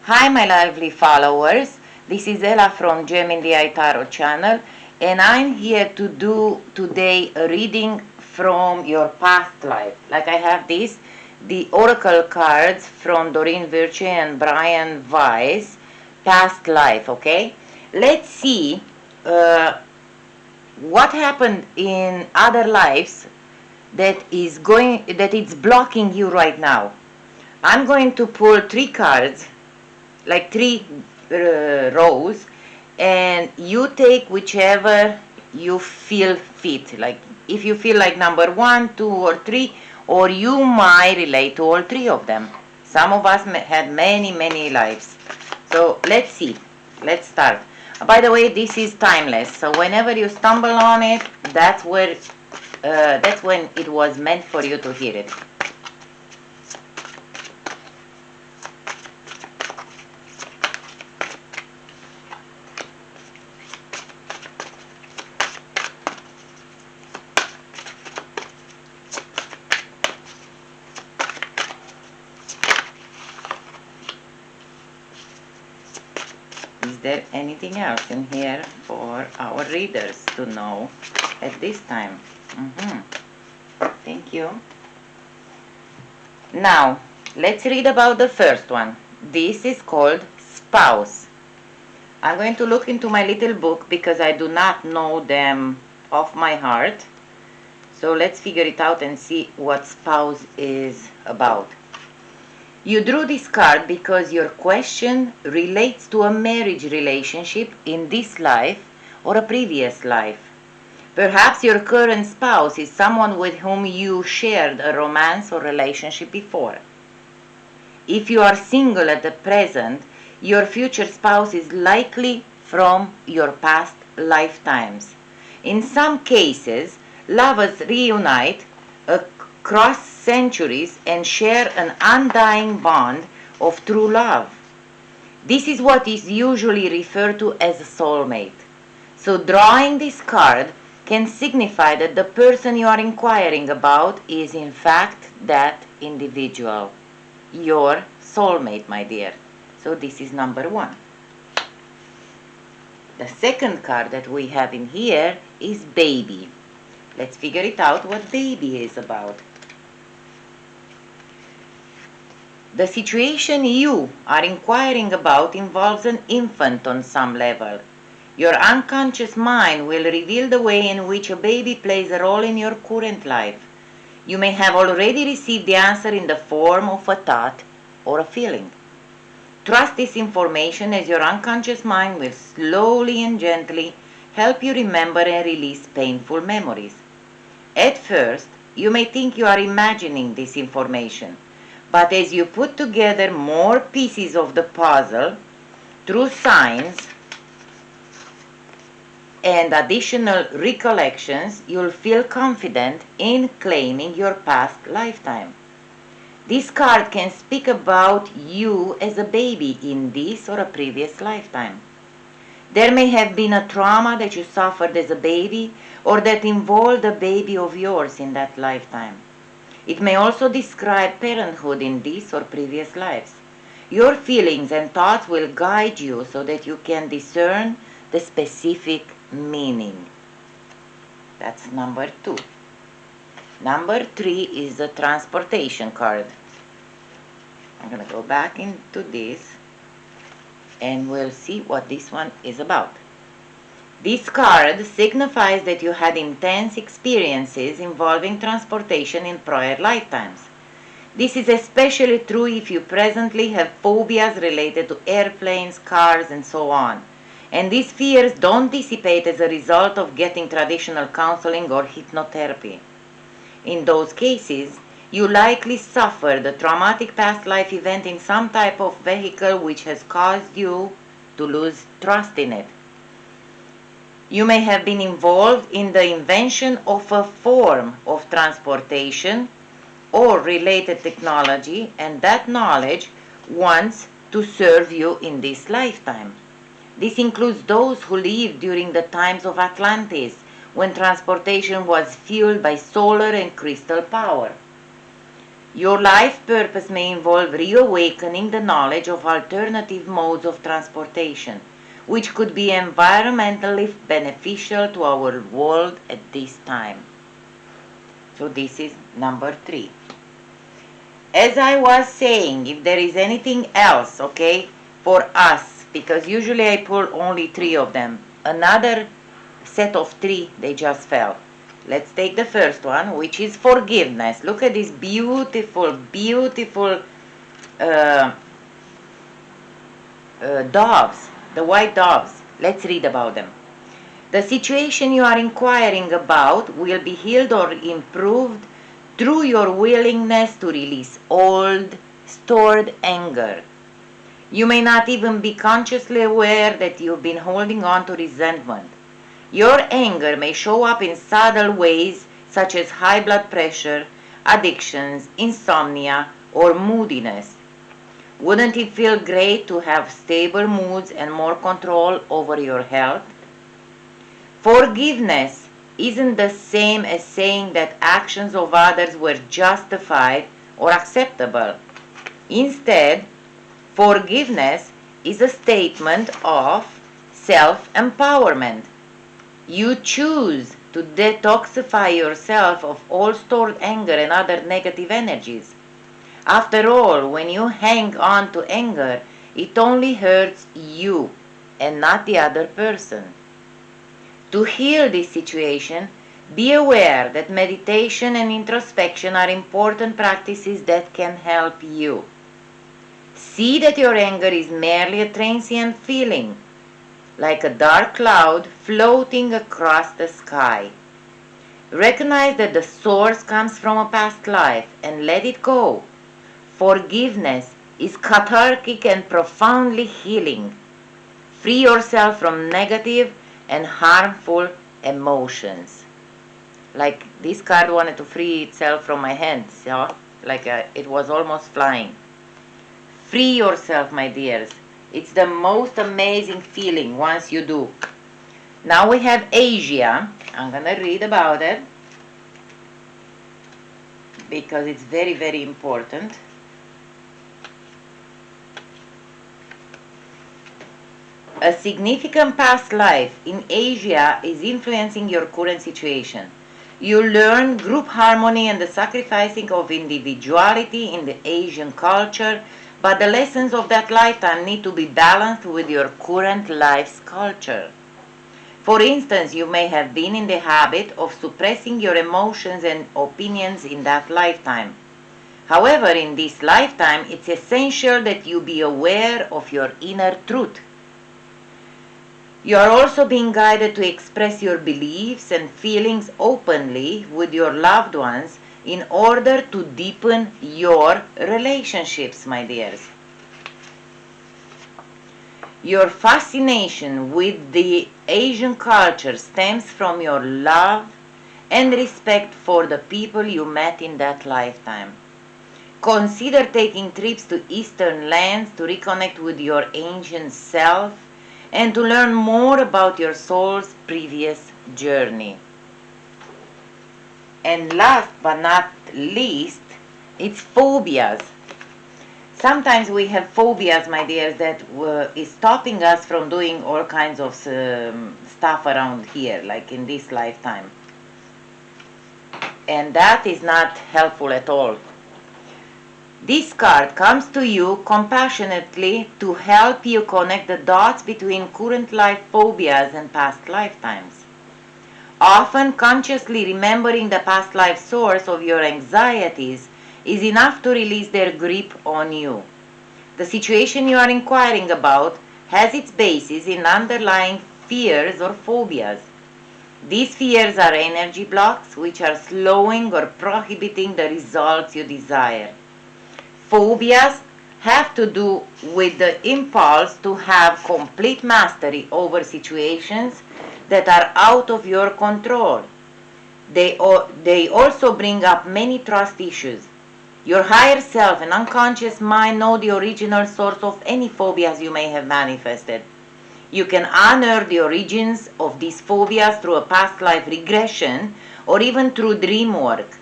Hi my lovely followers, this is Ella from Gemineye Tarot channel, and I'm here to do today a reading from your past life. Like I have the oracle cards from Doreen Virtue and Brian Weiss, past life, okay? Let's see what happened in other lives that it's blocking you right now. I'm going to pull three cards, like three rows, and you take whichever you feel fit. Like if you feel like number 1, 2, or 3, or you might relate to all three of them. Some of us had many lives. So let's see. Let's start. By the way, this is timeless. So whenever you stumble on it, that's when it was meant for you to hear it. Is there anything else in here for our readers to know at this time? Thank you. Now, let's read about the first one. This is called Spouse. I'm going to look into my little book because I do not know them off my heart. So let's figure it out and see what spouse is about. You drew this card because your question relates to a marriage relationship in this life or a previous life. Perhaps your current spouse is someone with whom you shared a romance or relationship before. If you are single at the present, your future spouse is likely from your past lifetimes. In some cases, lovers reunite across centuries and share an undying bond of true love. This is what is usually referred to as a soulmate. So drawing this card can signify that the person you are inquiring about is in fact that individual. Your soulmate, my dear. So this is number 1. The second card that we have in here is baby. Let's figure it out what baby is about. The situation you are inquiring about involves an infant on some level. Your unconscious mind will reveal the way in which a baby plays a role in your current life. You may have already received the answer in the form of a thought or a feeling. Trust this information as your unconscious mind will slowly and gently help you remember and release painful memories. At first, you may think you are imagining this information, but as you put together more pieces of the puzzle, through signs and additional recollections, you'll feel confident in claiming your past lifetime. This card can speak about you as a baby in this or a previous lifetime. There may have been a trauma that you suffered as a baby or that involved a baby of yours in that lifetime. It may also describe parenthood in this or previous lives. Your feelings and thoughts will guide you so that you can discern the specific meaning. That's number 2. Number 3 is the transportation card. I'm going to go back into this and we'll see what this one is about. This card signifies that you had intense experiences involving transportation in prior lifetimes. This is especially true if you presently have phobias related to airplanes, cars, and so on. And these fears don't dissipate as a result of getting traditional counseling or hypnotherapy. In those cases, you likely suffered a traumatic past life event in some type of vehicle which has caused you to lose trust in it. You may have been involved in the invention of a form of transportation or related technology, and that knowledge wants to serve you in this lifetime. This includes those who lived during the times of Atlantis, when transportation was fueled by solar and crystal power. Your life purpose may involve reawakening the knowledge of alternative modes of transportation, which could be environmentally beneficial to our world at this time. So this is number 3. As I was saying, if there is anything else, okay, for us, because usually I pull only 3 of them, another set of 3, they just fell. Let's take the first one, which is forgiveness. Look at these beautiful, beautiful doves, the white doves. Let's read about them. The situation you are inquiring about will be healed or improved through your willingness to release old, stored anger. You may not even be consciously aware that you've been holding on to resentment. Your anger may show up in subtle ways such as high blood pressure, addictions, insomnia, or moodiness. Wouldn't it feel great to have stable moods and more control over your health? Forgiveness isn't the same as saying that actions of others were justified or acceptable. Instead, forgiveness is a statement of self-empowerment. You choose to detoxify yourself of all stored anger and other negative energies. After all, when you hang on to anger, it only hurts you and not the other person. To heal this situation, be aware that meditation and introspection are important practices that can help you. See that your anger is merely a transient feeling, like a dark cloud floating across the sky. Recognize that the source comes from a past life and let it go. Forgiveness is cathartic and profoundly healing. Free yourself from negative and harmful emotions. Like this card wanted to free itself from my hands, like it was almost flying. Free yourself, my dears. It's the most amazing feeling once you do. Now we have Asia. I'm gonna read about it because it's very, very important. A significant past life in Asia is influencing your current situation. You learn group harmony and the sacrificing of individuality in the Asian culture, but the lessons of that lifetime need to be balanced with your current life's culture. For instance, you may have been in the habit of suppressing your emotions and opinions in that lifetime. However, in this lifetime, it's essential that you be aware of your inner truth. You are also being guided to express your beliefs and feelings openly with your loved ones in order to deepen your relationships, my dears. Your fascination with the Asian culture stems from your love and respect for the people you met in that lifetime. Consider taking trips to Eastern lands to reconnect with your ancient self and to learn more about your soul's previous journey. And last but not least, it's phobias. Sometimes we have phobias, my dears, that is stopping us from doing all kinds of stuff around here, like in this lifetime. And that is not helpful at all. This card comes to you compassionately to help you connect the dots between current life phobias and past lifetimes. Often, consciously remembering the past life source of your anxieties is enough to release their grip on you. The situation you are inquiring about has its basis in underlying fears or phobias. These fears are energy blocks which are slowing or prohibiting the results you desire. Phobias have to do with the impulse to have complete mastery over situations that are out of your control. They also bring up many trust issues. Your higher self and unconscious mind know the original source of any phobias you may have manifested. You can unearth the origins of these phobias through a past life regression or even through dream work.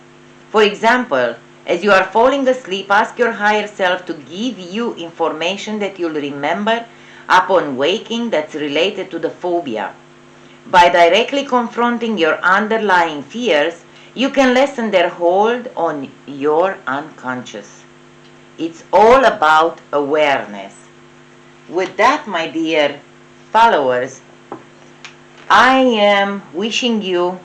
For example, As you are falling asleep, ask your higher self to give you information that you'll remember upon waking that's related to the phobia. By directly confronting your underlying fears, you can lessen their hold on your unconscious. It's all about awareness. With that, my dear followers, I am wishing you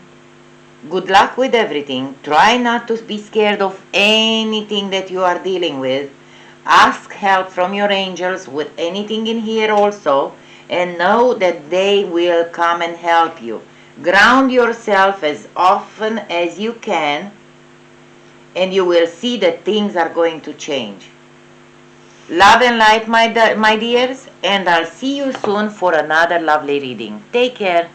good luck with everything. Try not to be scared of anything that you are dealing with. Ask help from your angels with anything in here also, and know that they will come and help you. Ground yourself as often as you can, and you will see that things are going to change. Love and light, my dears, and I'll see you soon for another lovely reading. Take care.